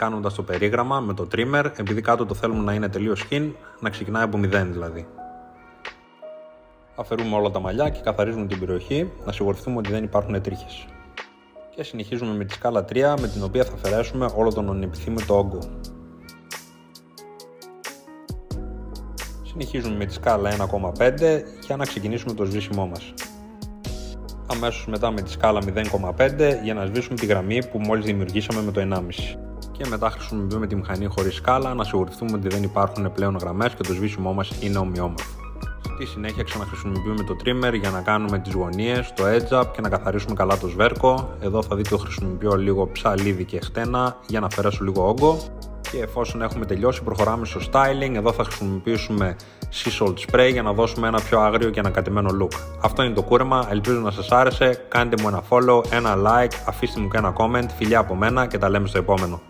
Κάνοντας το περίγραμμα με το trimmer, επειδή κάτω το θέλουμε να είναι τελείως thin, να ξεκινάει από 0 δηλαδή. Αφαιρούμε όλα τα μαλλιά και καθαρίζουμε την περιοχή, να σιγουρευτούμε ότι δεν υπάρχουν τρίχες. Και συνεχίζουμε με τη σκάλα 3, με την οποία θα αφαιρέσουμε όλο τον ανεπιθύμητο όγκο. Συνεχίζουμε με τη σκάλα 1,5 για να ξεκινήσουμε το σβήσιμό μας. Αμέσως μετά με τη σκάλα 0,5 για να σβήσουμε τη γραμμή που μόλις δημιουργήσαμε με το 1,5. Και μετά χρησιμοποιούμε τη μηχανή χωρίς σκάλα να σιγουρευτούμε ότι δεν υπάρχουν πλέον γραμμές και το σβήσιμό μας είναι ομοιόμορφο. Στη συνέχεια ξαναχρησιμοποιούμε το trimmer για να κάνουμε τις γωνίες, το edge up και να καθαρίσουμε καλά το σβέρκο. Εδώ θα δείτε ότι χρησιμοποιώ λίγο ψαλίδι και χτένα για να αφαιρέσω λίγο όγκο. Και εφόσον έχουμε τελειώσει προχωράμε στο styling. Εδώ θα χρησιμοποιήσουμε sea salt spray για να δώσουμε ένα πιο άγριο και ανακατεμένο look. Αυτό είναι το κούρεμα, ελπίζω να σας άρεσε. Κάντε μου ένα follow, ένα like, αφήστε μου και ένα comment. Φιλιά από μένα και τα λέμε στο επόμενο.